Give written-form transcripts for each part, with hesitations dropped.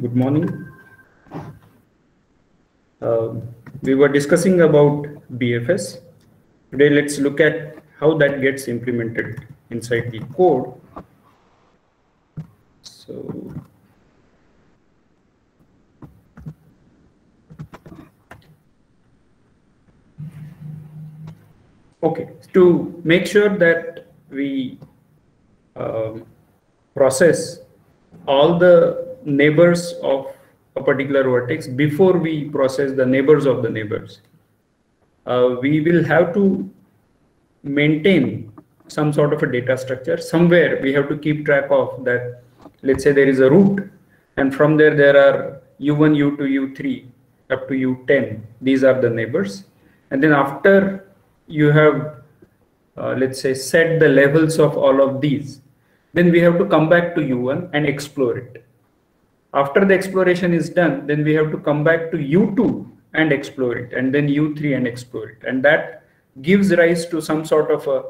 Good morning. We were discussing about BFS. Today, let's look at how that gets implemented inside the code. So, okay, to make sure that we process all the neighbors of a particular vertex before we process the neighbors of the neighbors, we will have to maintain some sort of a data structure. Somewhere we have to keep track of that. Let's say there is a root, and from there are u1, u2, u3 up to u10. These are the neighbors. And then after you have, let's say, set the levels of all of these, then we have to come back to u1 and explore it. After the exploration is done, then we have to come back to u2 and explore it, and then u3 and explore it. And that gives rise to some sort of a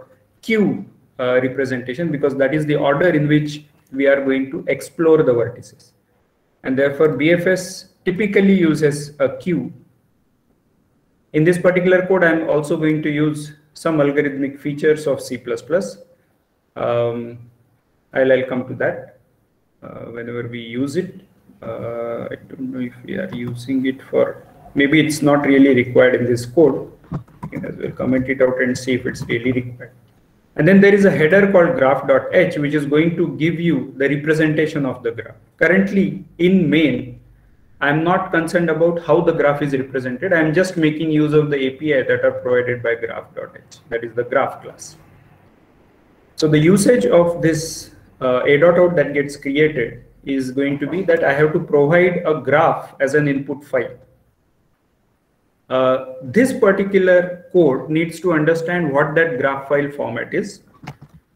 queue representation, because that is the order in which we are going to explore the vertices. And therefore, BFS typically uses a queue. In this particular code, I'm also going to use some algorithmic features of C++. I'll come to that whenever we use it. I don't know if we are using it for, maybe it's not really required in this code. You can as well comment it out and see if it's really required. And then there is a header called graph.h, which is going to give you the representation of the graph. Currently in main, I'm not concerned about how the graph is represented. I'm just making use of the API that are provided by graph.h, that is the graph class. So the usage of this a.out that gets created is going to be that I have to provide a graph as an input file. This particular code needs to understand what that graph file format is.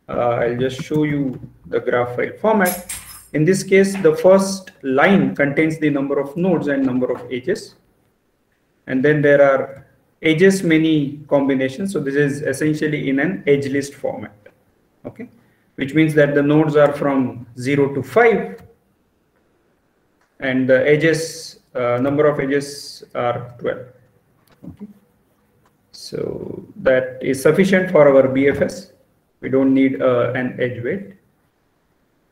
I'll just show you the graph file format. In this case, the first line contains the number of nodes and number of edges. And then there are edges many combinations. So this is essentially in an edge list format. Okay, which means that the nodes are from 0 to 5. And the edges, number of edges are 12. Okay. So that is sufficient for our BFS. We don't need an edge weight.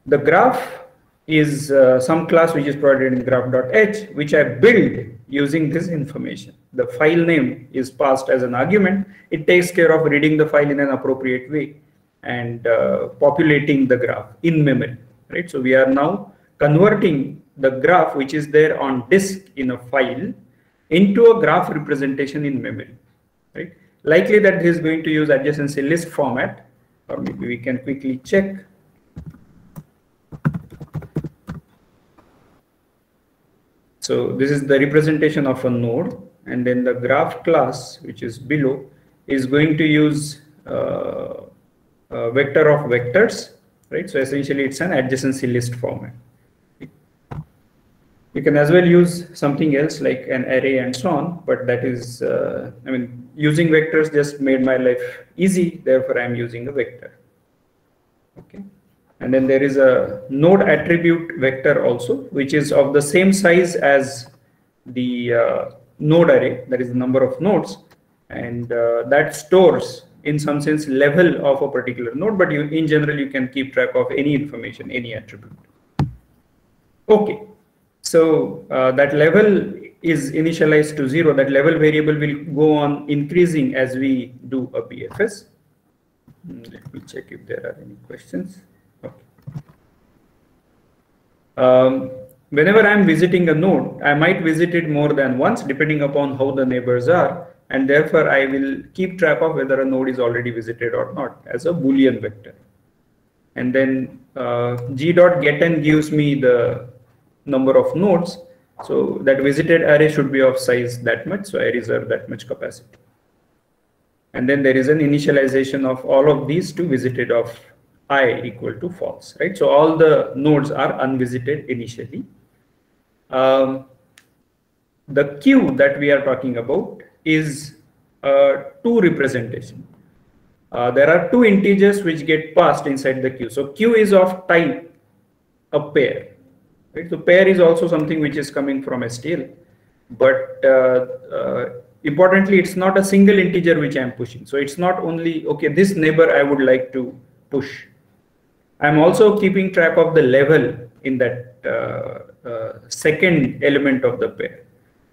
The graph is some class which is provided in graph.h, which I build using this information. The file name is passed as an argument. It takes care of reading the file in an appropriate way and populating the graph in memory, right? So we are now converting the graph which is there on disk in a file into a graph representation in memory, right? Likely that is going to use adjacency list format, or maybe we can quickly check. So this is the representation of a node, and then the graph class, which is below, is going to use a vector of vectors, right? So essentially it's an adjacency list format. You can as well use something else like an array and so on, but that is, I mean, using vectors just made my life easy. Therefore, I'm using a vector. Okay. And then there is a node attribute vector also, which is of the same size as the node array, that is the number of nodes. And that stores, in some sense, level of a particular node, but in general, you can keep track of any information, any attribute. Okay. So that level is initialized to 0. That level variable will go on increasing as we do a BFS. Let me check if there are any questions. Okay. Whenever I'm visiting a node, I might visit it more than once, depending upon how the neighbors are. And therefore, I will keep track of whether a node is already visited or not as a Boolean vector. And then g.getN gives me the number of nodes, so that visited array should be of size that much, so I reserve that much capacity. And then there is an initialization of all of these to visited of I equal to false, right? So all the nodes are unvisited initially. The queue that we are talking about is a 2 representation. There are 2 integers which get passed inside the queue. So queue is of type a pair. right? So pair is also something which is coming from STL, but importantly, it's not a single integer which I'm pushing. So it's not only, okay, this neighbor I would like to push. I'm also keeping track of the level in that second element of the pair.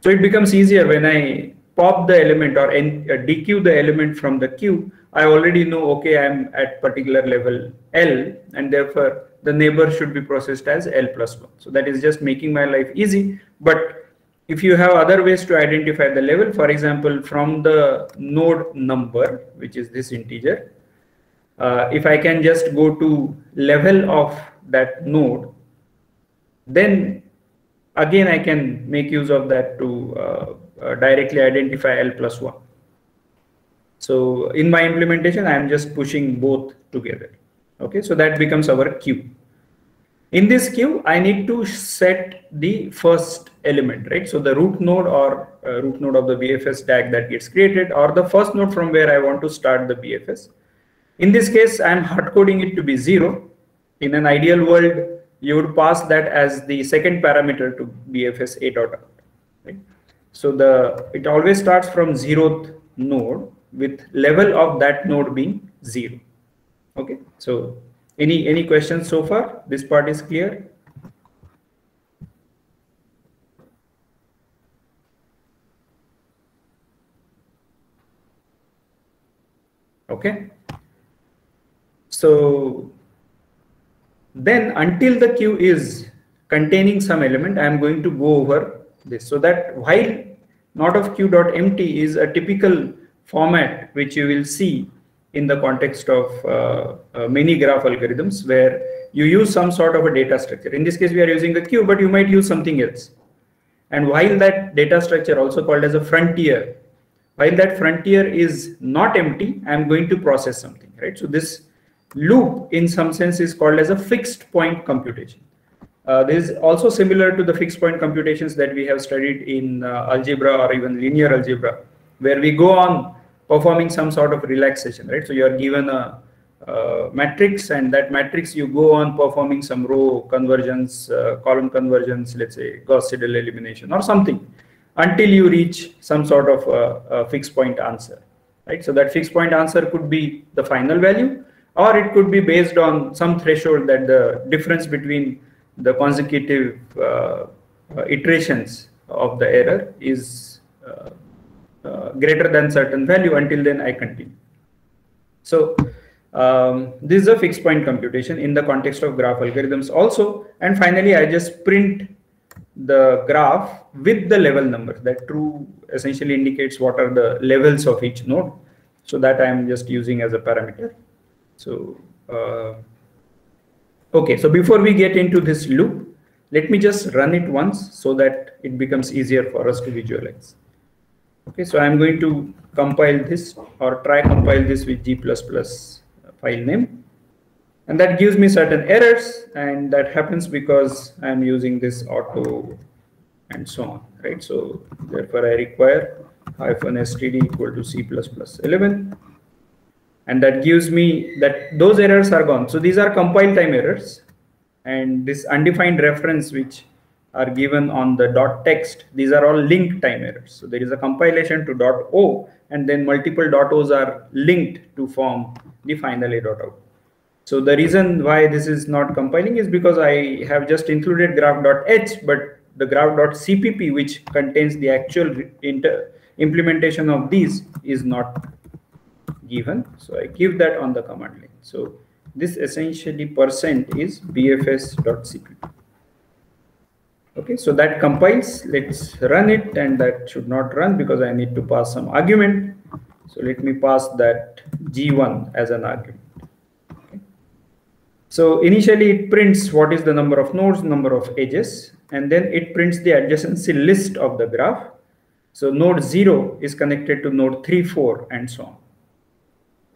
So it becomes easier when I pop the element or dequeue the element from the queue. I already know, okay, I'm at particular level L, and therefore the neighbor should be processed as L plus 1. So that is just making my life easy. But if you have other ways to identify the level, for example, from the node number, which is this integer, if I can just go to level of that node, then again I can make use of that to directly identify L plus 1. So in my implementation, I am just pushing both together. Okay, so that becomes our queue. In this queue, I need to set the first element, right? So the root node or root node of the BFS tag that gets created, or the first node from where I want to start the BFS. In this case, I'm hard coding it to be 0. In an ideal world, you would pass that as the second parameter to BFS a.out. Right? So it always starts from 0th node with level of that node being 0. Okay. So any questions so far? This part is clear. Okay. So then until the queue is containing some element, I am going to go over this. So that while not of queue.empty is a typical format which you will see in the context of many graph algorithms, where you use some sort of a data structure. In this case, we are using a queue, but you might use something else. And while that data structure, also called as a frontier, while that frontier is not empty, I'm going to process something, right? So this loop in some sense is called as a fixed point computation. This is also similar to the fixed point computations that we have studied in algebra or even linear algebra, where we go on performing some sort of relaxation, right? So you are given a matrix, and that matrix you go on performing some row convergence, column convergence, let's say Gauss-Seidel elimination or something, until you reach some sort of a fixed point answer, right? So that fixed point answer could be the final value, or it could be based on some threshold that the difference between the consecutive iterations of the error is greater than certain value. Until then, I continue. So this is a fixed point computation in the context of graph algorithms also. And finally, I just print the graph with the level numbers. That true essentially indicates what are the levels of each node. So that I am just using as a parameter. So okay, so before we get into this loop, let me just run it once so that it becomes easier for us to visualize. Okay, so I'm going to compile this, or try compile this with G++ file name, and that gives me certain errors, and that happens because I'm using this auto and so on, right? So therefore I require -std equal to C++11, and that gives me that those errors are gone. So these are compile time errors, and this undefined reference which are given on the .text, these are all link time errors. So there is a compilation to .o, and then multiple .o's are linked to form the final a.out. So the reason why this is not compiling is because I have just included graph.h, but the graph.cpp, which contains the actual implementation of these, is not given. So I give that on the command line. So this essentially % is bfs.cpp. Okay, so that compiles. Let's run it, and that should not run because I need to pass some argument. So let me pass that G1 as an argument. Okay. So initially it prints what is the number of nodes, number of edges, and then it prints the adjacency list of the graph. So node 0 is connected to node 3, 4, and so on.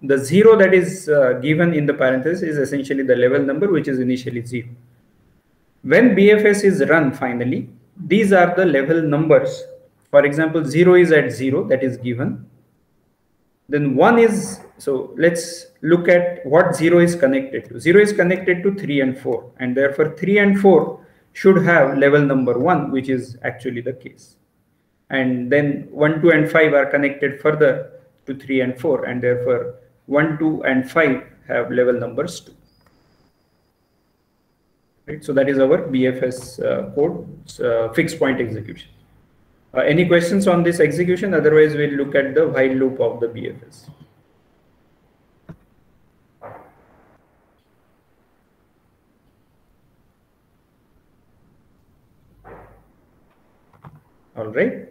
The 0 that is given in the parenthesis is essentially the level number, which is initially 0. When BFS is run finally, these are the level numbers. For example, 0 is at 0, that is given. Then 1 is, so let's look at what 0 is connected to. 0 is connected to 3 and 4, and therefore 3 and 4 should have level number 1, which is actually the case. And then 1, 2, and 5 are connected further to 3 and 4, and therefore 1, 2, and 5 have level numbers 2. Right? So that is our BFS code, fixed point execution. Any questions on this execution? Otherwise, we'll look at the while loop of the BFS. All right.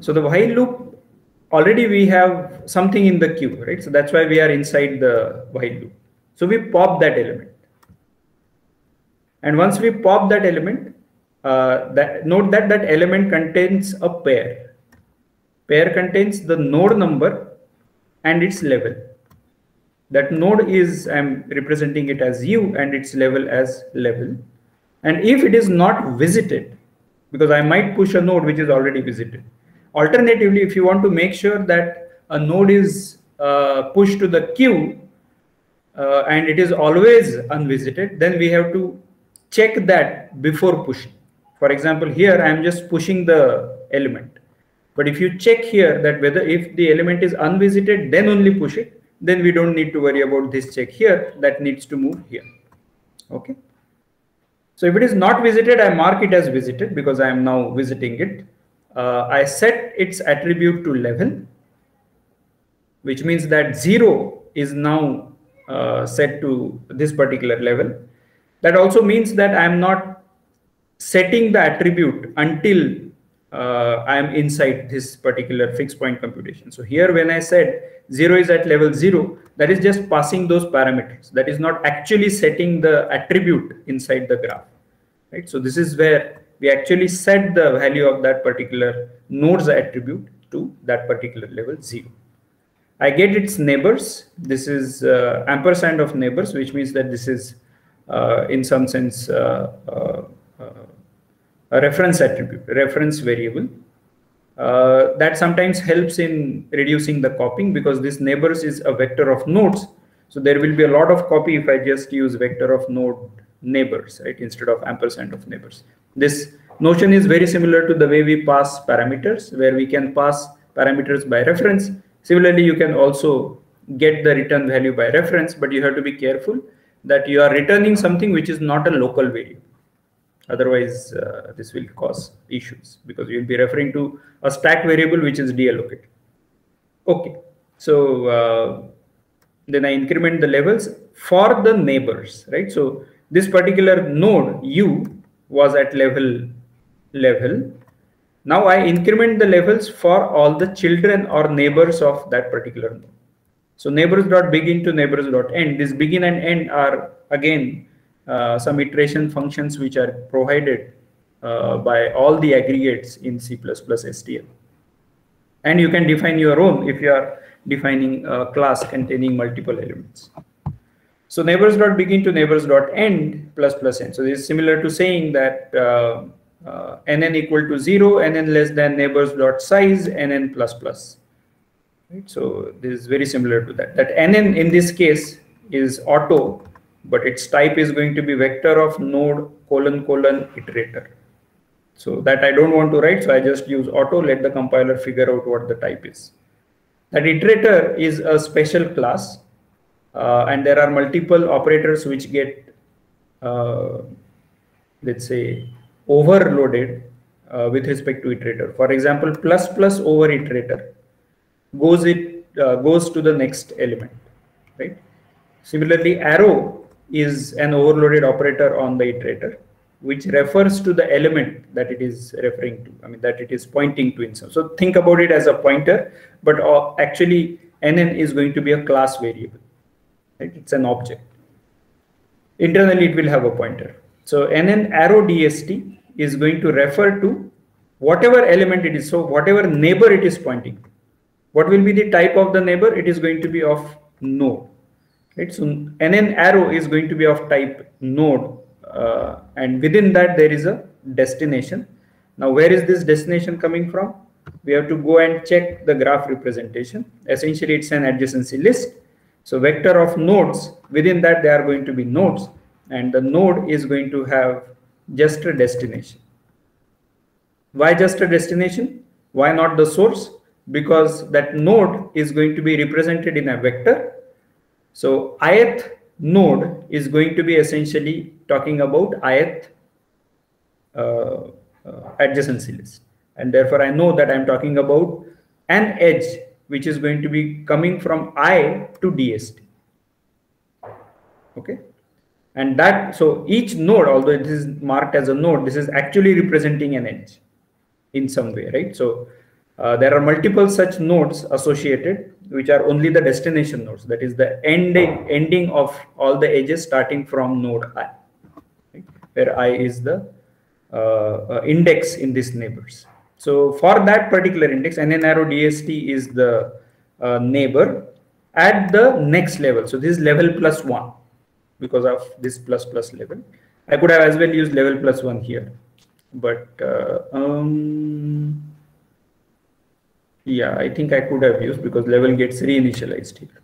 So the while loop, already we have something in the queue, right? So that's why we are inside the while loop. So we pop that element. And once we pop that element, note that that element contains a pair. Pair contains the node number and its level. That node is, I'm representing it as U, and its level as level. And if it is not visited, because I might push a node which is already visited. Alternatively, if you want to make sure that a node is pushed to the queue and it is always unvisited, then we have to check that before pushing. For example, here I am just pushing the element. But if you check here that whether if the element is unvisited, then only push it, then we don't need to worry about this check here. That needs to move here. Okay. So if it is not visited, I mark it as visited because I am now visiting it. I set its attribute to level, which means that 0 is now set to this particular level. That also means that I am not setting the attribute until I am inside this particular fixed point computation. So here when I said 0 is at level 0, that is just passing those parameters. That is not actually setting the attribute inside the graph. Right? So this is where we actually set the value of that particular node's attribute to that particular level 0. I get its neighbors. This is ampersand of neighbors, which means that this is in some sense a reference attribute, reference variable. That sometimes helps in reducing the copying because this neighbors is a vector of nodes. So there will be a lot of copy if I just use vector of node neighbors, right, instead of ampersand of neighbors. This notion is very similar to the way we pass parameters, where we can pass parameters by reference. Similarly, you can also get the return value by reference, but you have to be careful that you are returning something which is not a local variable. Otherwise, this will cause issues because you will be referring to a stack variable which is deallocated. Okay, so then I increment the levels for the neighbors, right? So this particular node U was at level. Now I increment the levels for all the children or neighbors of that particular node. So neighbors.begin to neighbors.end. This begin and end are again some iteration functions which are provided by all the aggregates in C++ STL. And you can define your own if you are defining a class containing multiple elements. So neighbors.begin to neighbors.end ++ n. So this is similar to saying that nn equal to 0, nn less than neighbors.size, nn++. Right? So this is very similar to that. That nn in this case is auto, but its type is going to be vector of node : iterator. So that I don't want to write, so I just use auto, let the compiler figure out what the type is. That iterator is a special class, and there are multiple operators which get, let's say, overloaded with respect to iterator. For example, ++ over iterator goes to the next element, right? Similarly, arrow is an overloaded operator on the iterator, which refers to the element that it is referring to. I mean, that it is pointing to itself. So think about it as a pointer, but actually nn is going to be a class variable, right? It's an object. Internally, it will have a pointer. So nn arrow dst is going to refer to whatever element it is. So whatever neighbor it is pointing to. What will be the type of the neighbor? It is going to be of node. Right? So nn arrow is going to be of type node, and within that there is a destination. Now where is this destination coming from? We have to go and check the graph representation. Essentially it's an adjacency list. So vector of nodes, within that there are going to be nodes. and the node is going to have just a destination. Why just a destination? Why not the source? Because that node is going to be represented in a vector. So ith node is going to be essentially talking about ith adjacency list, and therefore I know that I'm talking about an edge which is going to be coming from I to DST. Okay, and that, so each node, although it is marked as a node, this is actually representing an edge in some way, right? So there are multiple such nodes associated, which are only the destination nodes, that is the ending of all the edges starting from node I, right? Where I is the index in these neighbors. So for that particular index, NN arrow DST is the neighbor at the next level. So this is level +1 because of this plus level. I could have as well used level +1 here, but yeah, I think I could have used, because level gets reinitialized here.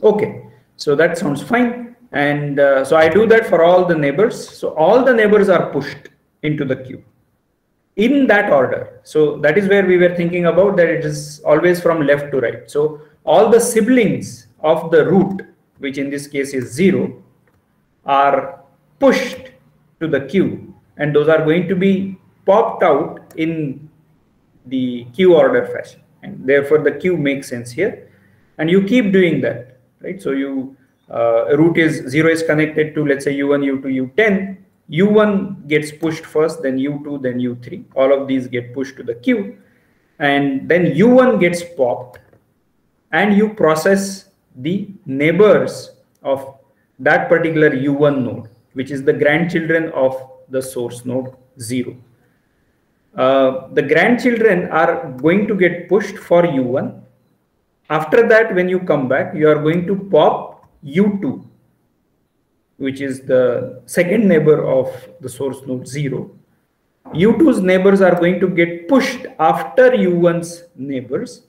Okay, so that sounds fine. And so I do that for all the neighbors. So all the neighbors are pushed into the queue in that order. So that is where we were thinking about, that it is always from left to right. So all the siblings of the root, which in this case is 0, are pushed to the queue, and those are going to be popped out in the queue order fashion, and therefore the queue makes sense here. And you keep doing that, right? So you root is 0 is connected to, let's say, U1, U2, U10. U1 gets pushed first, then U2, then U3. All of these get pushed to the queue, and then U1 gets popped, and you process the neighbors of that particular U1 node, which is the grandchildren of the source node 0. The grandchildren are going to get pushed for U1. After that, when you come back, you are going to pop U2, which is the second neighbor of the source node 0. U2's neighbors are going to get pushed after U1's neighbors,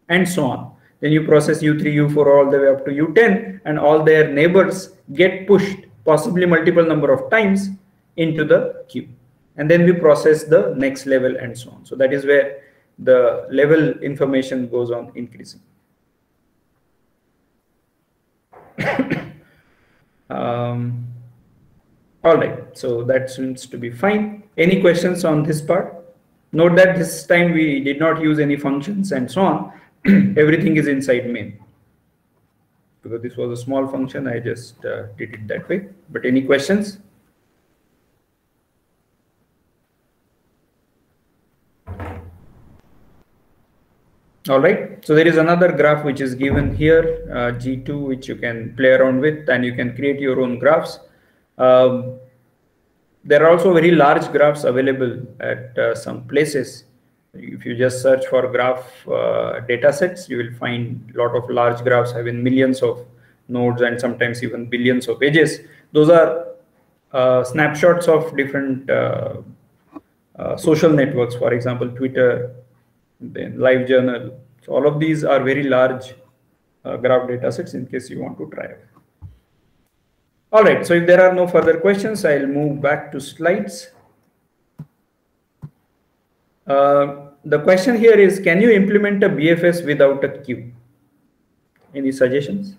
and so on. Then you process U3, U4 all the way up to U10, and all their neighbors get pushed, possibly multiple number of times, into the queue. And then we process the next level and so on. So that is where the level information goes on increasing. All right, so that seems to be fine. Any questions on this part? Note that this time we did not use any functions and so on. Everything is inside main. Because this was a small function, I just did it that way. But any questions? All right, so there is another graph which is given here, G2, which you can play around with, and you can create your own graphs. There are also very large graphs available at some places. If you just search for graph data sets, you will find a lot of large graphs having millions of nodes and sometimes even billions of edges. Those are snapshots of different social networks, for example, Twitter, then LiveJournal. So all of these are very large graph data sets in case you want to try it. All right, so if there are no further questions, I'll move back to slides. The question here is, can you implement a BFS without a queue? Any suggestions?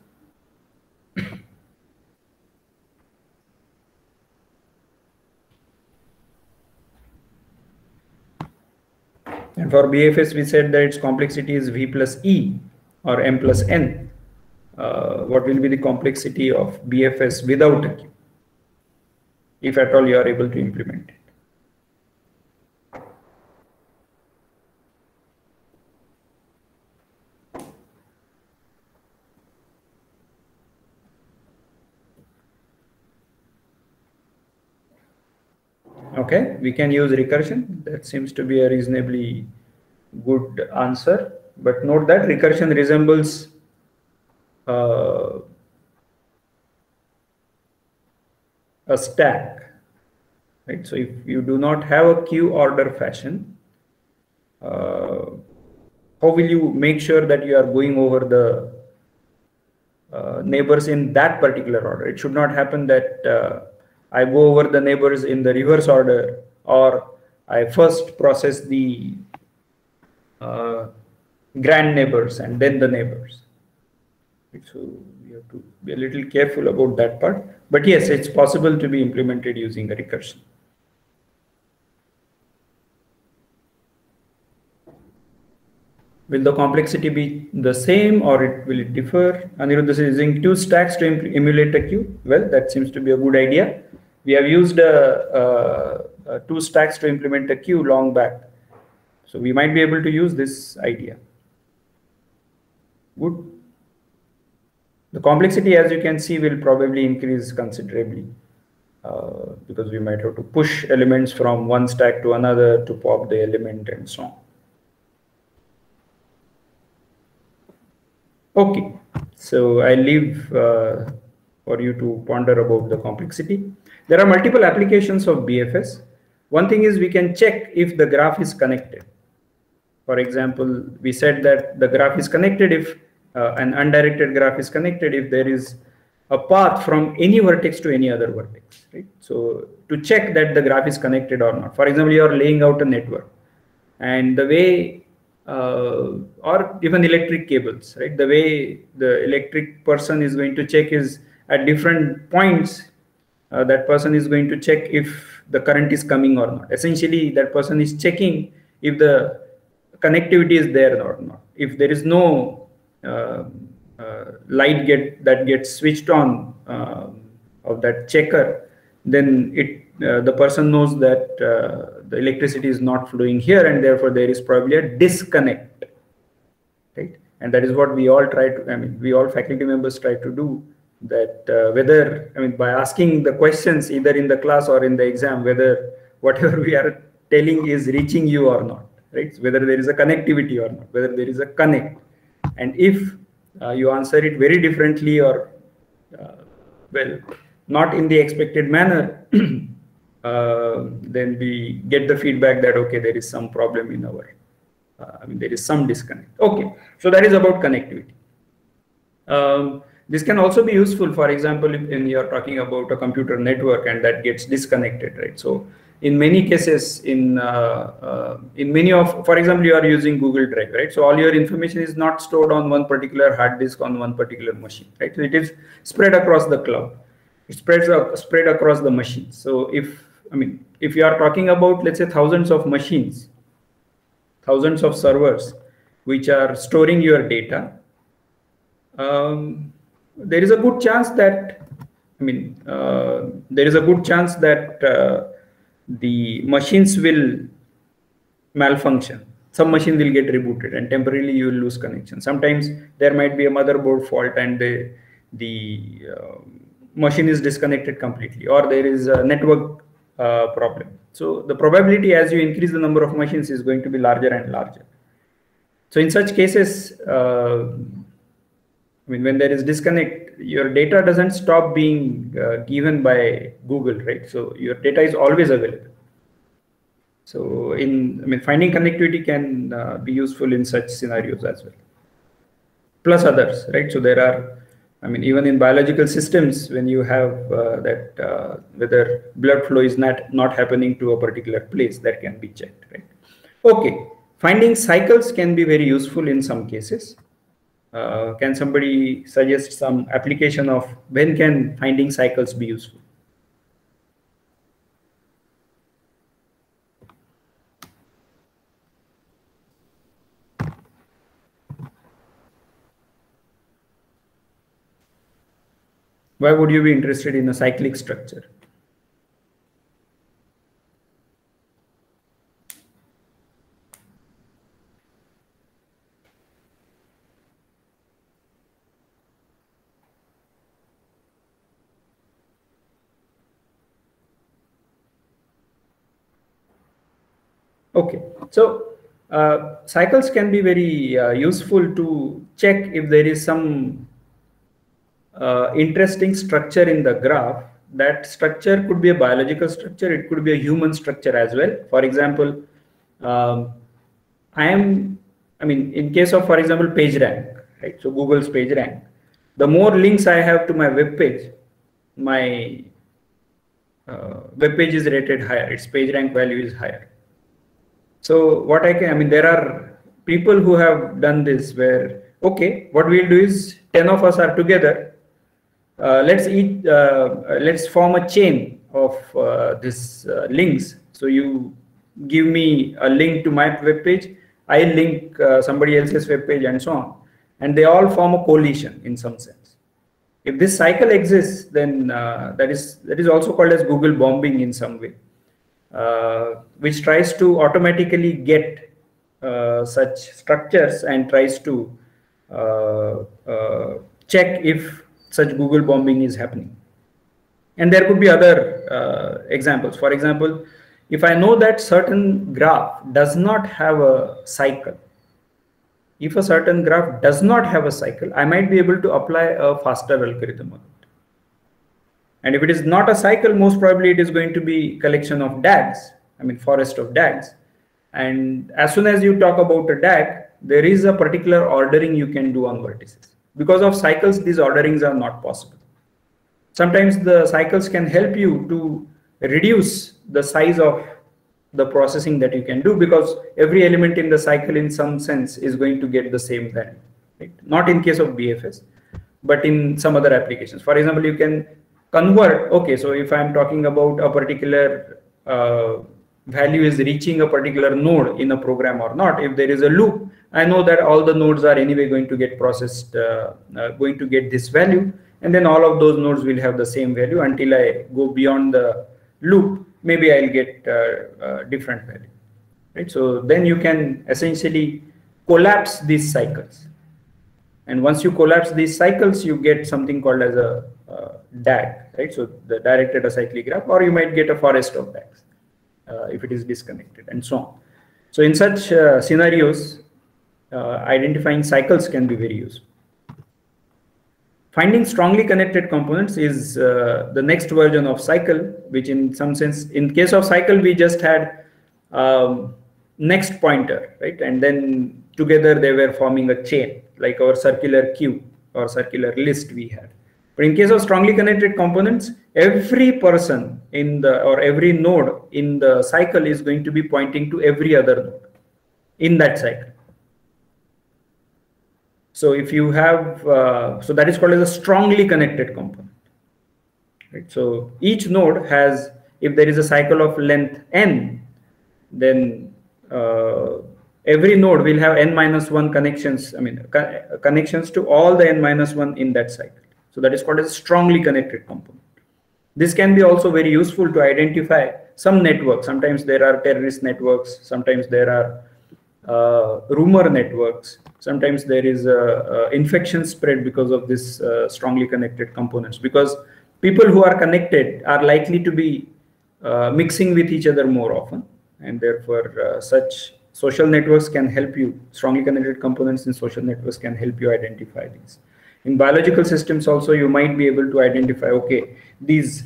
And for BFS, we said that its complexity is V plus E or M plus N. What will be the complexity of BFS without a queue, if at all you are able to implement it? Okay, we can use recursion. That seems to be a reasonably good answer. But note that recursion resembles a stack, right? So if you do not have a queue order fashion, how will you make sure that you are going over neighbors in that particular order. It should not happen that I go over the neighbors in the reverse order, or I first process the grand neighbors and then the neighbors. So we have to be a little careful about that part. But yes, it's possible to be implemented using a recursion. Will the complexity be the same, or will it differ? Aniruddha is using 2 stacks to emulate a queue. Well, that seems to be a good idea. We have used 2 stacks to implement a queue long back. So we might be able to use this idea. Good. The complexity, as you can see, will probably increase considerably because we might have to push elements from one stack to another to pop the element and so on. Okay, so I leave for you to ponder about the complexity. There are multiple applications of BFS. One thing is we can check if the graph is connected. For example, we said that the graph is connected if an undirected graph is connected if there is a path from any vertex to any other vertex, right? So to check that the graph is connected or not. For example, you are laying out a network, and the way or even electric cables, right? The way the electric person is going to check is at different points. That person is going to check if the current is coming or not. Essentially, that person is checking if the connectivity is there or not. If there is no light that gets switched on of that checker, then the person knows that the electricity is not flowing here, and therefore there is probably a disconnect, right? And that is what we all try to, we all faculty members try to do, that whether, by asking the questions either in the class or in the exam, whether whatever we are telling is reaching you or not, right? So whether there is a connectivity or not, whether there is a connect. And if you answer it very differently or, well, not in the expected manner, then we get the feedback that, okay, there is some problem in our, there is some disconnect. Okay, so that is about connectivity. This can also be useful, for example, if you're talking about a computer network and that gets disconnected, right? So in many cases, in many of, for example, you are using Google Drive, right? So all your information is not stored on one particular hard disk on one particular machine, right? So it is spread across the cloud. It spread across the machines. So if you are talking about, let's say, thousands of machines, thousands of servers, which are storing your data, there is a good chance that, the machines will malfunction. Some machine will get rebooted and temporarily you will lose connection. Sometimes there might be a motherboard fault and the machine is disconnected completely, or there is a network problem. So the probability as you increase the number of machines is going to be larger and larger. So in such cases, when there is disconnect, your data doesn't stop being given by Google, right? So your data is always available. So finding connectivity can be useful in such scenarios as well. Plus others, right? So there are, even in biological systems, when you have that whether blood flow is not happening to a particular place, that can be checked, right? Okay, finding cycles can be very useful in some cases. Can somebody suggest some application of when can finding cycles be useful? Why would you be interested in a cyclic structure? Okay, so cycles can be very useful to check if there is some interesting structure in the graph. That structure could be a biological structure, it could be a human structure as well. For example, in case of, for example, PageRank, right? So Google's PageRank, the more links I have to my web page, my web page is rated higher, its page rank value is higher. So what I mean, there are people who have done this where, okay, what we'll do is 10 of us are together. Let's form a chain of this links. So you give me a link to my web page, I link somebody else's web page, and so on, and they all form a coalition in some sense. If this cycle exists, then that is also called as Google bombing in some way, which tries to automatically get such structures and tries to check if such Google bombing is happening. And there could be other examples. For example, if I know that certain graph does not have a cycle, if a certain graph does not have a cycle, I might be able to apply a faster algorithm on it. And if it is not a cycle, most probably it is going to be collection of DAGs, I mean forest of DAGs. And as soon as you talk about a DAG, there is a particular ordering you can do on vertices. Because of cycles, these orderings are not possible. Sometimes the cycles can help you to reduce the size of the processing that you can do, because every element in the cycle in some sense is going to get the same value, right? Not in case of BFS, but in some other applications. For example, you can convert, okay, so if I'm talking about a particular value is reaching a particular node in a program or not, if there is a loop, I know that all the nodes are anyway going to get processed, going to get this value, and then all of those nodes will have the same value until I go beyond the loop. Maybe I'll get different value, right? So then you can essentially collapse these cycles. And once you collapse these cycles, you get something called as a DAG, right? So the directed acyclic graph, or you might get a forest of DAGs if it is disconnected, and so on. So in such scenarios, identifying cycles can be very useful. Finding strongly connected components is the next version of cycle, which in some sense, in case of cycle, we just had next pointer, right? And then together they were forming a chain, like our circular queue or circular list we had. But in case of strongly connected components, every person in the, or every node in the cycle is going to be pointing to every other node in that cycle. So if you have, so that is called as a strongly connected component, right? So each node has, if there is a cycle of length n, then every node will have n-1 connections, I mean, connections to all the n-1 in that cycle. So that is called as a strongly connected component. This can be also very useful to identify some networks. Sometimes there are terrorist networks, sometimes there are rumor networks, sometimes there is a infection spread because of this strongly connected components, because people who are connected are likely to be mixing with each other more often, and therefore such social networks can help you, strongly connected components in social networks can help you identify these. In biological systems also, you might be able to identify, okay, these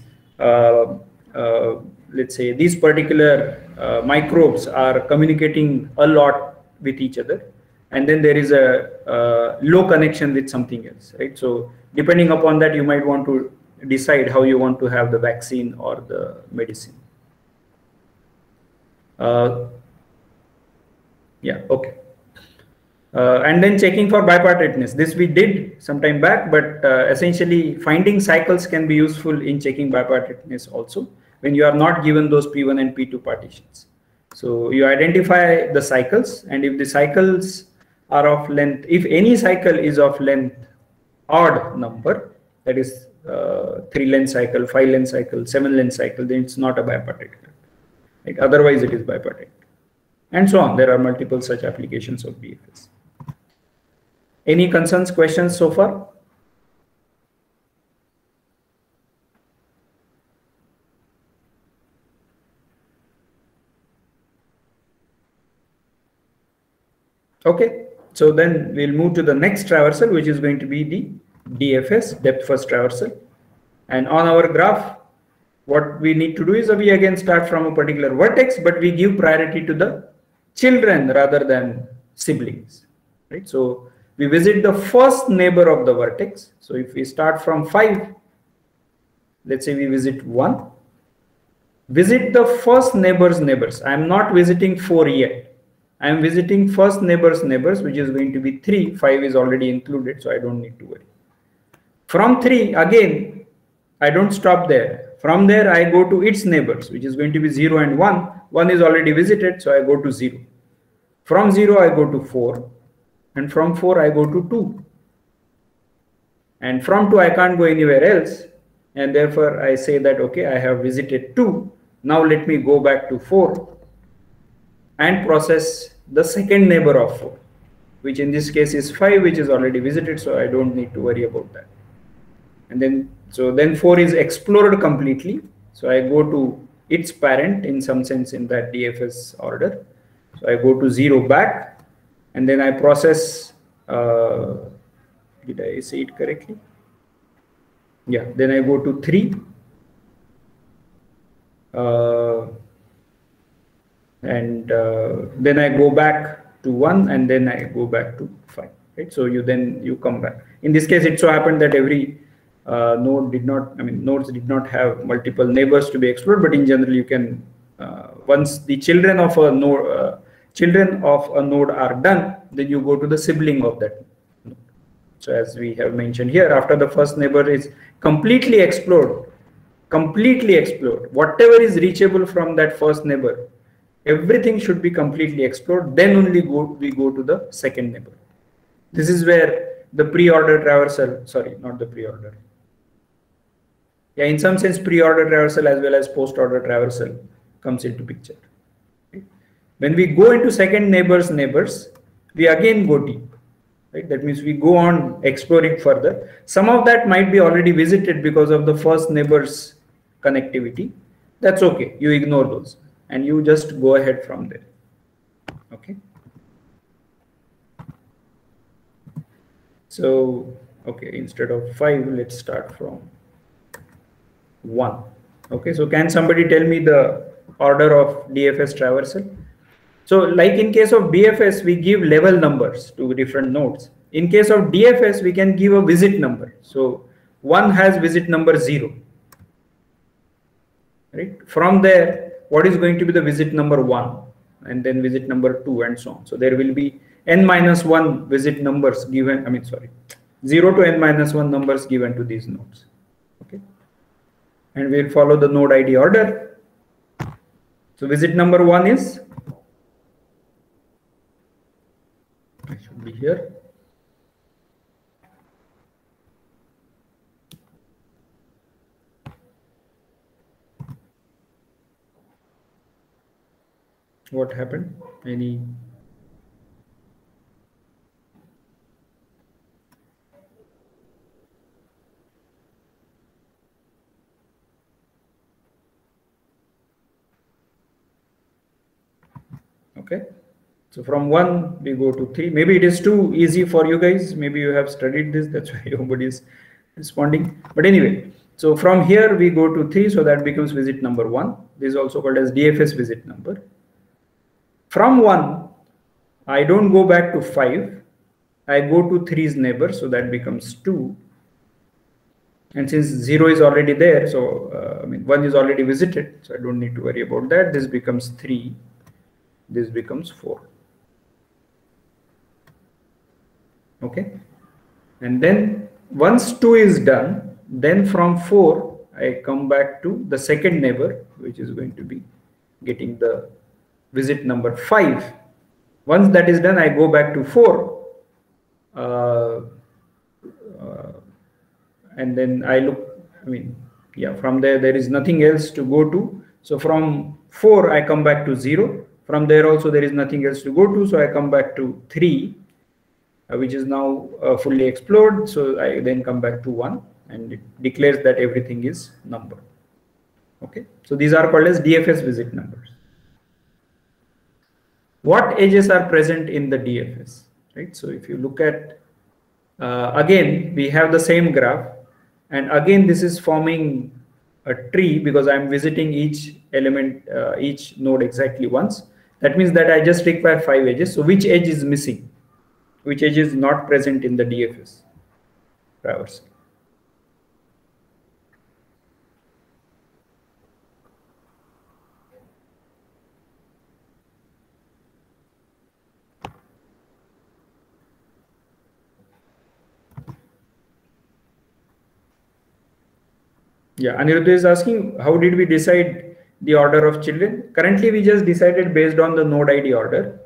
let's say these particular microbes are communicating a lot with each other, and then there is a low connection with something else, right? So depending upon that, you might want to decide how you want to have the vaccine or the medicine. Yeah, okay. And then checking for bipartiteness. This we did some time back, but essentially finding cycles can be useful in checking bipartiteness also when you are not given those P1 and P2 partitions. So you identify the cycles, and if the cycles are of length, if any cycle is of length odd number, that is 3-length cycle, 5-length cycle, 7-length cycle, then it's not a bipartite. Right? Otherwise it is bipartite. And so on. There are multiple such applications of BFS. Any concerns, questions so far? Okay, so then we'll move to the next traversal, which is going to be the DFS, depth first traversal. And on our graph, what we need to do is we again start from a particular vertex, but we give priority to the children rather than siblings, right? So we visit the first neighbor of the vertex. So if we start from 5, let's say we visit 1, visit the first neighbor's neighbors. I am not visiting 4 yet. I am visiting first neighbor's neighbors, which is going to be 3. 5 is already included, so I don't need to worry. From 3, again, I don't stop there. From there, I go to its neighbors, which is going to be 0 and 1. 1 is already visited, so I go to 0. From 0, I go to 4. And from 4, I go to 2. And from 2, I can't go anywhere else. And therefore, I say that, okay, I have visited 2. Now let me go back to 4 and process the second neighbor of 4, which in this case is 5, which is already visited, so I don't need to worry about that. And then 4 is explored completely. So I go to its parent in some sense in that DFS order. So I go to 0 back, and then I process, did I say it correctly? Yeah, then I go to 3. Then I go back to 1, and then I go back to 5. Right? So you come back. In this case, it so happened that every nodes did not have multiple neighbors to be explored, but in general, you can once the children of a node are done, then you go to the sibling of that node. So as we have mentioned here, after the first neighbor is completely explored, whatever is reachable from that first neighbor, everything should be completely explored. Then only we go to the second neighbor. This is where the pre-order traversal, sorry, not the pre-order. Yeah, in some sense, pre-order traversal as well as post-order traversal comes into picture. Okay. When we go into second neighbors, we again go deep. Right? That means we go on exploring further. Some of that might be already visited because of the first neighbor's connectivity. That's okay. You ignore those and you just go ahead from there. Okay. So, okay, instead of 5, let's start from 1. Okay, so can somebody tell me the order of DFS traversal? So like in case of BFS, we give level numbers to different nodes. In case of DFS, we can give a visit number. So 1 has visit number 0. Right? From there, what is going to be the visit number 1? And then visit number 2 and so on. So there will be n-1 visit numbers given, 0 to n-1 numbers given to these nodes. Okay. And we'll follow the node ID order. So visit number 1 is, I should be here. What happened? Any? Okay. So from 1 we go to 3. Maybe it is too easy for you guys. Maybe you have studied this. That's why nobody is responding. But anyway, so from here we go to 3. So that becomes visit number 1. This is also called as DFS visit number. From 1, I don't go back to 5. I go to 3's neighbor. So that becomes 2. And since 0 is already there, so 1 is already visited. So I don't need to worry about that. This becomes 3. This becomes 4. Okay. And then once 2 is done, then from 4, I come back to the second neighbor, which is going to be getting the visit number 5. Once that is done, I go back to 4. And then I look, from there is nothing else to go to. So from 4, I come back to 0. From there also, there is nothing else to go to. So I come back to 3, which is now fully explored. So I then come back to 1 and it declares that everything is number. Okay. So these are called as DFS visit numbers. What edges are present in the DFS? Right. So if you look at, again, we have the same graph. And again, this is forming a tree because I'm visiting each element, each node exactly once. That means that I just require 5 edges. So which edge is missing? which edge is not present in the DFS traversal. Yeah, Aniruddha is asking, how did we decide the order of children? Currently, we just decided based on the node ID order.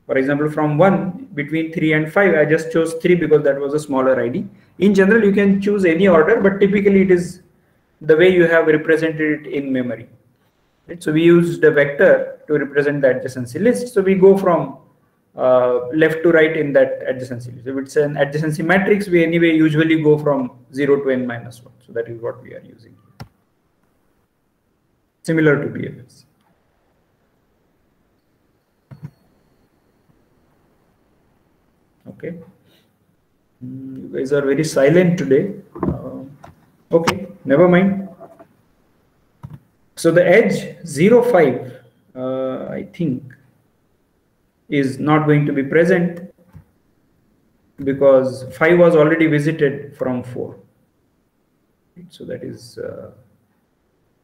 For example, from 1 between 3 and 5, I just chose 3 because that was a smaller ID. In general, you can choose any order, but typically it is the way you have represented it in memory. Right? So we used a vector to represent the adjacency list. So we go from left to right in that adjacency list. If it's an adjacency matrix, we anyway usually go from 0 to n minus 1. So that is what we are using. Similar to BFS. Okay. You guys are very silent today. Okay, never mind. So the edge 0, 5, I think, is not going to be present because 5 was already visited from 4. So that is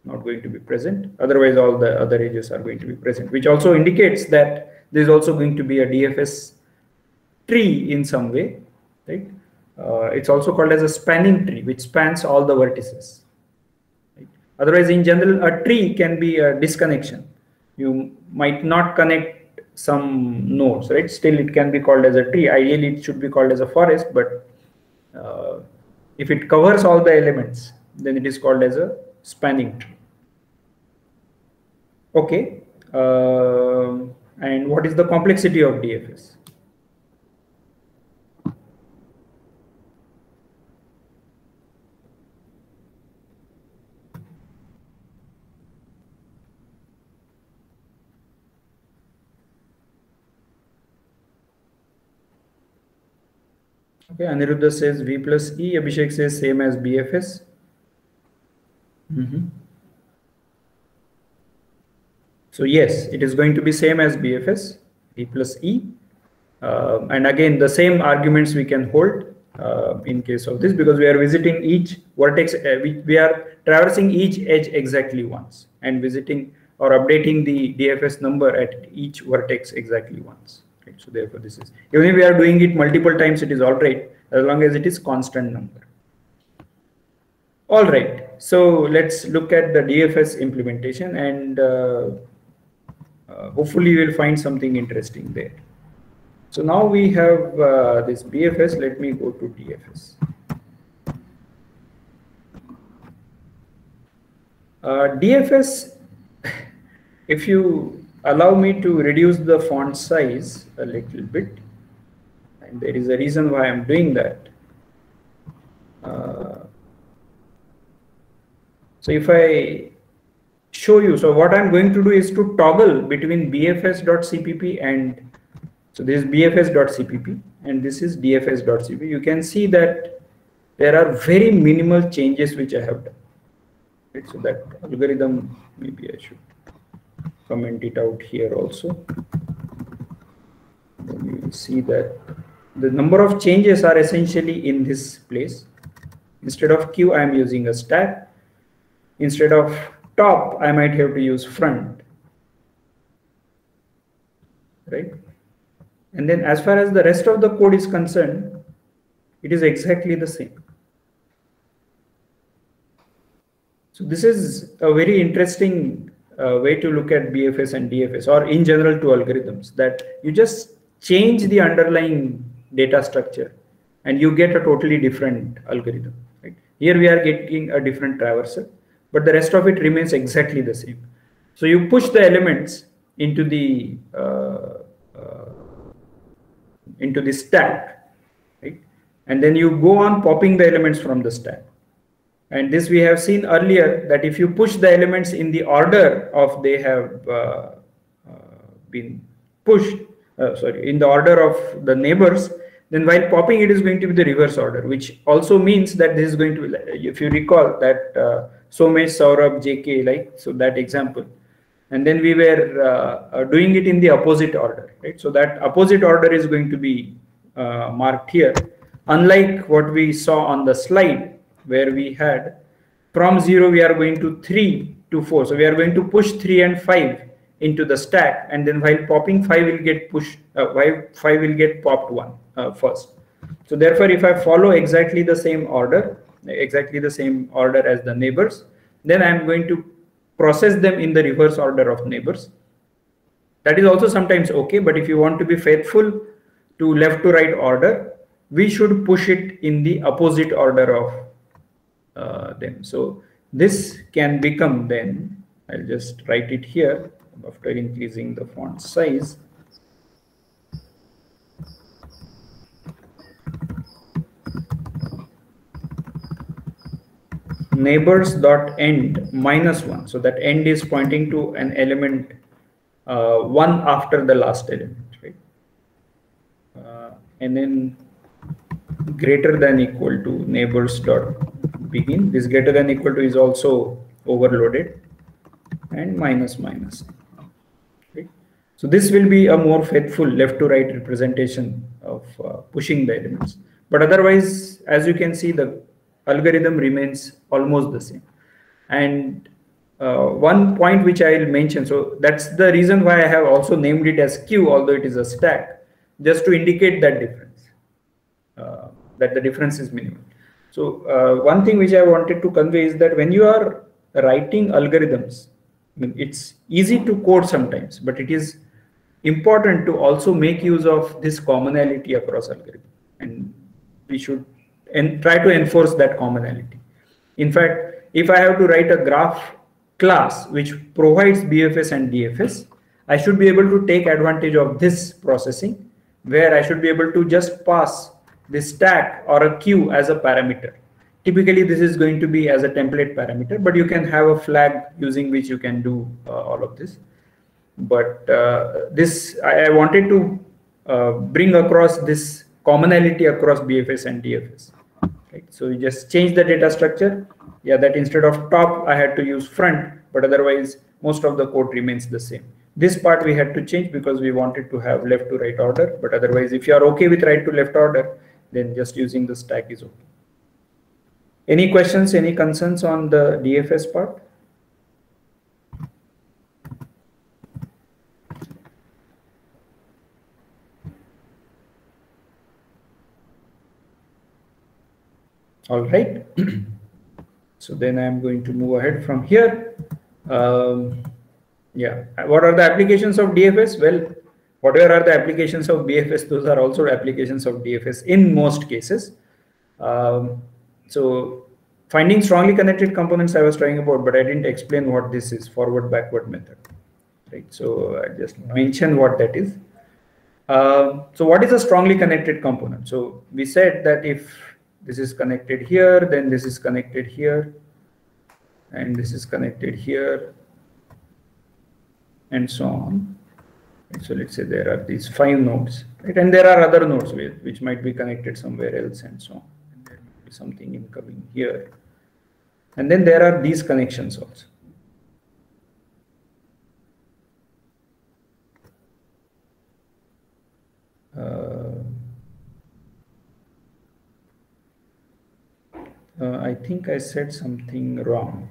not going to be present. Otherwise, all the other edges are going to be present, which also indicates that there is also going to be a DFS tree in some way, right? It's also called as a spanning tree, which spans all the vertices. Right? Otherwise, in general, a tree can be a disconnection. You might not connect some nodes, right? Still, it can be called as a tree. Ideally, it should be called as a forest, but if it covers all the elements, then it is called as a spanning tree. Okay. And what is the complexity of DFS? Okay, Aniruddha says V plus E. Abhishek says same as BFS. So yes, it is going to be same as BFS, V plus E. And again, the same arguments we can hold in case of this, because we are visiting each vertex, we are traversing each edge exactly once and visiting or updating the DFS number at each vertex exactly once. Right? So therefore, this is, even if we are doing it multiple times, it is all right, as long as it is constant number. All right, so let's look at the DFS implementation, and hopefully you will find something interesting there. So now we have this BFS. Let me go to DFS. DFS, if you allow me to reduce the font size a little bit, and there is a reason why I'm doing that. So if I show you, so what I'm going to do is to toggle between bfs.cpp and, so this is bfs.cpp and this is dfs.cpp. You can see that there are very minimal changes which I have done. Right? So that algorithm, maybe I should comment it out here also. Then you will see that the number of changes are essentially in this place. Instead of queue, I am using a stack. Instead of top, I might have to use front, right? And then as far as the rest of the code is concerned, it is exactly the same. So this is a very interesting way to look at BFS and DFS, or in general to algorithms, that you just change the underlying data structure and you get a totally different algorithm. Right? Here we are getting a different traversal, but the rest of it remains exactly the same. So you push the elements into the stack, right? And then you go on popping the elements from the stack. And this we have seen earlier, that if you push the elements in the order of they have been pushed, in the order of the neighbors, then while popping it is going to be the reverse order, which also means that this is going to be, if you recall that Somesh, Saurabh, JK, like, so that example. And then we were doing it in the opposite order, right? So that opposite order is going to be marked here. Unlike what we saw on the slide, where we had from 0 we are going to 3 to 4. So we are going to push 3 and 5 into the stack, and then while popping 5 will get pushed, 5 will get popped first. So therefore, if I follow exactly the same order as the neighbors, then I am going to process them in the reverse order of neighbors. That is also sometimes okay, but if you want to be faithful to left to right order, we should push it in the opposite order of them. So this can become, then I'll just write it here after increasing the font size. Neighbors.end -1. So that end is pointing to an element 1 after the last element, right? And then greater than equal to neighbors.begin. This greater than equal to is also overloaded, and minus. Right? So this will be a more faithful left to right representation of pushing the elements. But otherwise, as you can see, the algorithm remains almost the same. And one point which I will mention, so that's the reason why I have also named it as queue, although it is a stack, just to indicate that difference, that the difference is minimal. So one thing which I wanted to convey is that when you are writing algorithms, I mean, it's easy to code sometimes, but it is important to also make use of this commonality across algorithms, and we should try to enforce that commonality. In fact, if I have to write a graph class which provides BFS and DFS, I should be able to take advantage of this processing, where I should be able to just pass this stack or a queue as a parameter. Typically, this is going to be as a template parameter, but you can have a flag using which you can do all of this. But this, I wanted to bring across this commonality across BFS and DFS. Right? So we just change the data structure. Yeah, that instead of top, I had to use front, but otherwise most of the code remains the same. This part we had to change because we wanted to have left to right order, but otherwise if you are okay with right to left order, then just using the stack is okay. Any questions, any concerns on the DFS part? All right. So then I'm going to move ahead from here. Yeah, what are the applications of DFS? Well, whatever are the applications of BFS, those are also applications of DFS in most cases. So finding strongly connected components I was talking about, but I didn't explain what this is, forward backward method. Right. So I just mentioned what that is. So what is a strongly connected component? So we said that if this is connected here, then this is connected here, and this is connected here, and so on. So let's say there are these 5 nodes, right? And there are other nodes which might be connected somewhere else, and so on. And there might be something incoming here. And then there are these connections also. I think I said something wrong.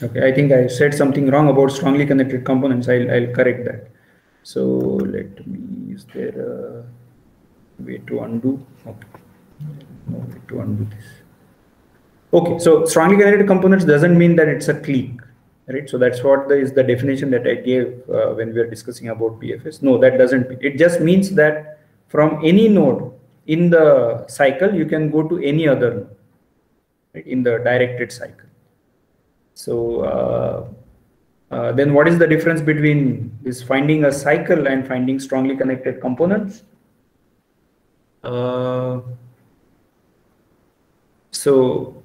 Okay, I think I said something wrong about strongly connected components. I'll correct that. So let me, is there a way to undo? Okay, no way to undo this. Okay, so strongly connected components doesn't mean that it's a clique, right? So that's what is the definition that I gave when we were discussing about BFS. No, that doesn't mean. It just means that from any node in the cycle, you can go to any other node, right, in the directed cycle. So then what is the difference between this finding a cycle and finding strongly connected components? So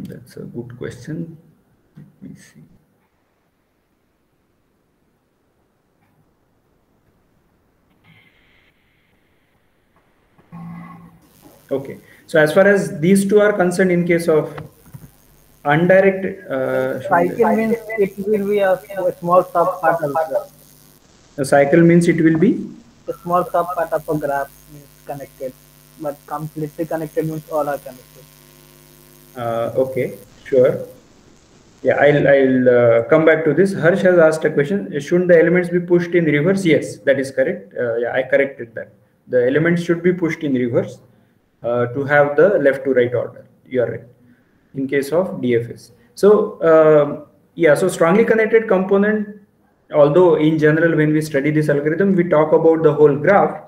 That's a good question. Let me see. Okay, so as far as these two are concerned, in case of undirected, cycle means it will be a small sub part also. a cycle means it will be A small sub part of a graph means connected, but completely connected means all are connected. okay, sure. Yeah, I'll come back to this. Harsh has asked a question. Shouldn't the elements be pushed in reverse? Yes, that is correct. Yeah, I corrected that. The elements should be pushed in reverse to have the left to right order. You are right. In case of DFS. So yeah, so strongly connected component, although in general when we study this algorithm, we talk about the whole graph,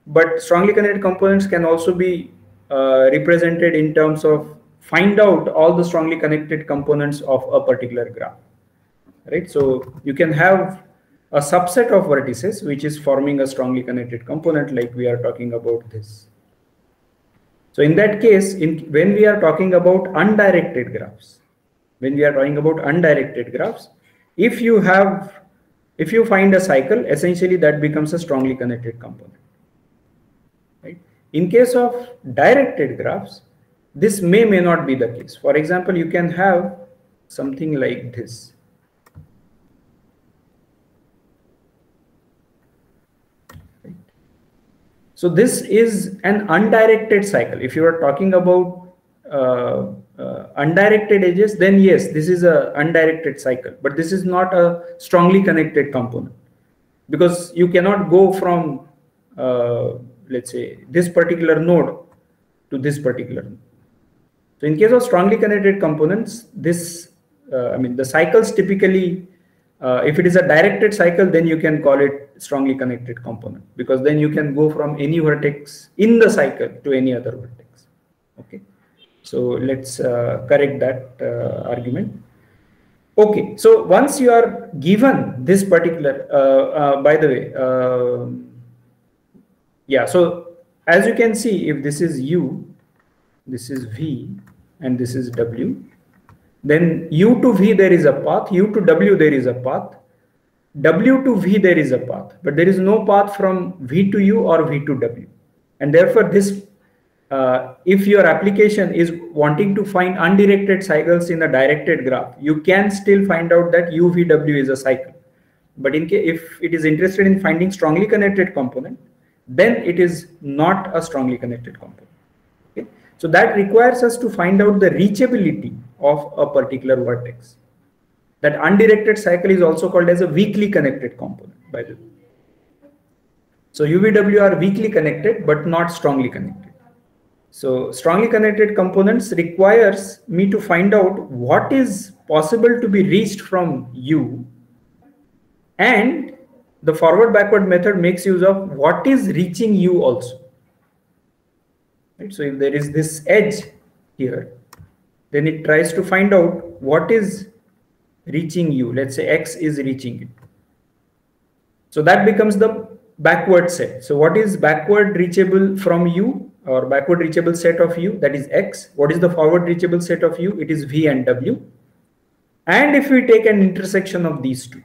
but strongly connected components can also be represented in terms of find out all the strongly connected components of a particular graph, right? So you can have a subset of vertices which is forming a strongly connected component, like we are talking about this. So in that case, when we are talking about undirected graphs, if you find a cycle, essentially that becomes a strongly connected component. Right? In case of directed graphs, this may not be the case. For example, you can have something like this. Right? So this is an undirected cycle. If you are talking about undirected edges, then yes, this is a undirected cycle, but this is not a strongly connected component, because you cannot go from let's say this particular node to this particular node. So in case of strongly connected components, this I mean the cycles typically, if it is a directed cycle, then you can call it strongly connected component, because then you can go from any vertex in the cycle to any other vertex. Okay, so let's correct that argument. Okay, so once you are given this particular, by the way, yeah, so as you can see, if this is U, this is V, and this is W, then U to V there is a path, U to W there is a path, W to V there is a path, but there is no path from V to U or V to W. And therefore this, if your application is wanting to find undirected cycles in a directed graph, you can still find out that UVW is a cycle. But in case if it is interested in finding strongly connected component, then it is not a strongly connected component. Okay? So that requires us to find out the reachability of a particular vertex. That undirected cycle is also called as a weakly connected component, by the way. So UVW are weakly connected but not strongly connected. So strongly connected components requires me to find out what is possible to be reached from U, and the forward backward method makes use of what is reaching U also. Right? So if there is this edge here, then it tries to find out what is reaching U. Let's say X is reaching it. So that becomes the backward set. So what is backward reachable from U, or backward reachable set of U? That is X. What is the forward reachable set of U? It is V and W. And if we take an intersection of these two,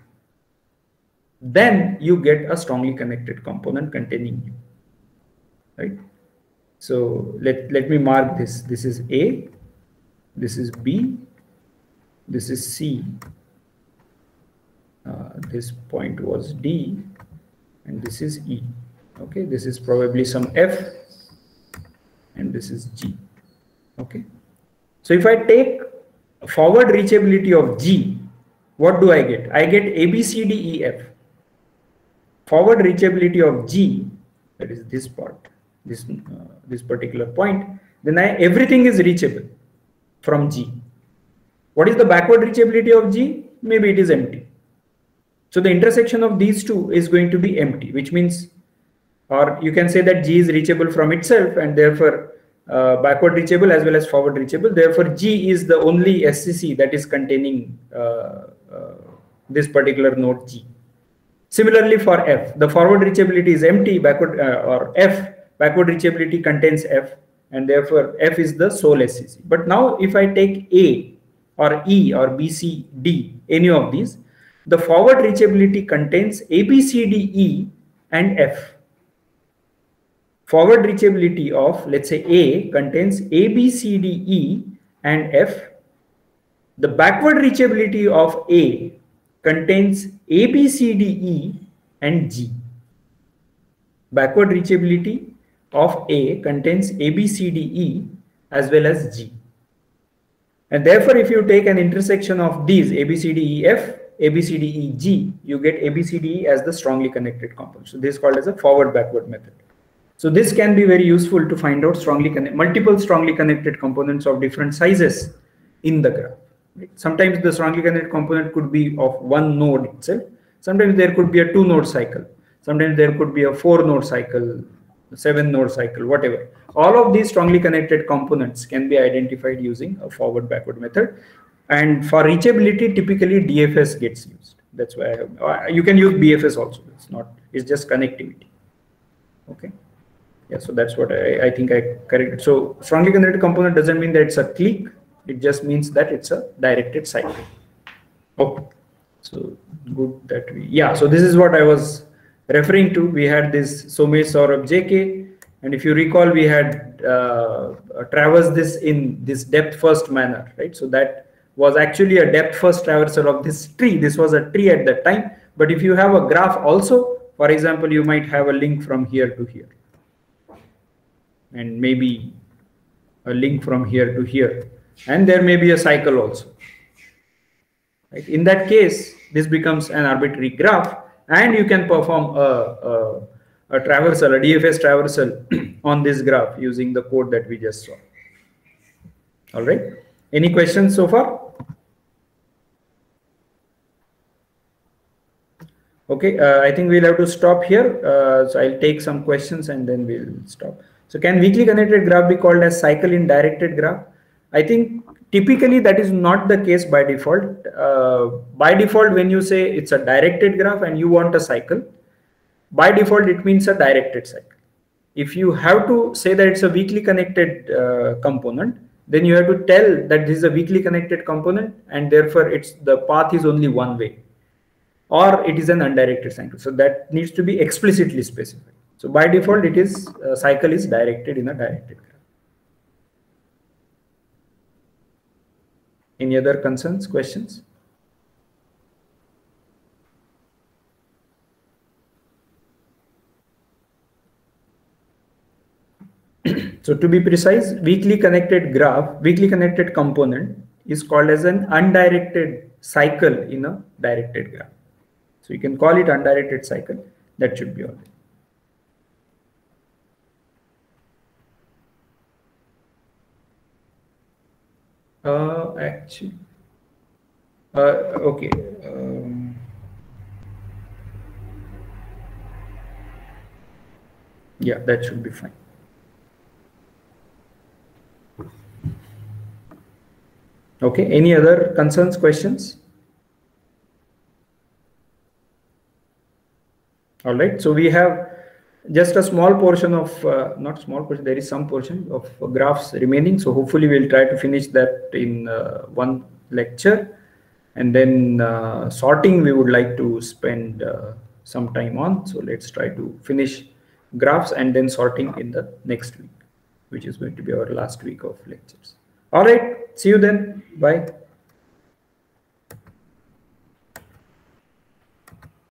then you get a strongly connected component containing U. Right? So let me mark this. This is A, this is B, this is C, this point was D, and this is E. Okay, this is probably some F, and this is G. Okay, so if I take forward reachability of G, what do I get? I get A, B, C, D, E, F. Forward reachability of G, that is this part, this particular point, then everything is reachable from G. What is the backward reachability of G? Maybe it is empty. So the intersection of these two is going to be empty, which means, or you can say that G is reachable from itself, and therefore backward reachable as well as forward reachable. Therefore G is the only SCC that is containing this particular node G. Similarly for F, the forward reachability is empty, backward or F, backward reachability contains F, and therefore F is the sole SCC. But now if I take A or E or B, C, D, any of these, the forward reachability contains A, B, C, D, E and F. Forward reachability of, let's say, A contains A, B, C, D, E and F. The backward reachability of A contains A, B, C, D, E and G. Backward reachability of A contains A, B, C, D, E as well as G. And therefore, if you take an intersection of these A, B, C, D, E, F, A, B, C, D, E, G, you get A, B, C, D, E as the strongly connected component. So this is called as a forward-backward method. So this can be very useful to find out multiple strongly connected components of different sizes in the graph. Sometimes the strongly connected component could be of one node itself. Sometimes there could be a 2-node cycle. Sometimes there could be a 4-node cycle, 7-node cycle, whatever. All of these strongly connected components can be identified using a forward-backward method. And for reachability, typically DFS gets used. That's why you can use BFS also. It's just connectivity. Okay. Yeah, so that's what I think I corrected. So strongly connected component doesn't mean that it's a clique. It just means that it's a directed cycle. Okay. So good that so this is what I was referring to. We had this Somesh Saurabh JK, and if you recall, we had traversed this in this depth first manner, right? So that was actually a depth first traversal of this tree. This was a tree at that time. But if you have a graph also, for example, you might have a link from here to here, and maybe a link from here to here, and there may be a cycle also. Right? In that case, this becomes an arbitrary graph, and you can perform a traversal, a DFS traversal on this graph using the code that we just saw. All right. Any questions so far? Okay, I think we'll have to stop here. So I'll take some questions and then we'll stop. So can weakly connected graph be called as cycle in directed graph? I think typically that is not the case by default. By default, when you say it's a directed graph and you want a cycle, by default it means a directed cycle. If you have to say that it's a weakly connected component, then you have to tell that this is a weakly connected component and therefore the path is only one way, or it is an undirected cycle. So that needs to be explicitly specified. So by default, it is cycle is directed in a directed graph. Any other concerns, questions? So to be precise, weakly connected graph, weakly connected component is called as an undirected cycle in a directed graph. So you can call it undirected cycle. That should be all. Actually, okay. Yeah, that should be fine. Okay, any other concerns, questions? All right, so we have just a small portion of, not small portion, there is some portion of graphs remaining. So hopefully we'll try to finish that in one lecture. And then sorting, we would like to spend some time on. So let's try to finish graphs and then sorting in the next week, which is going to be our last week of lectures. All right, see you then. Bye.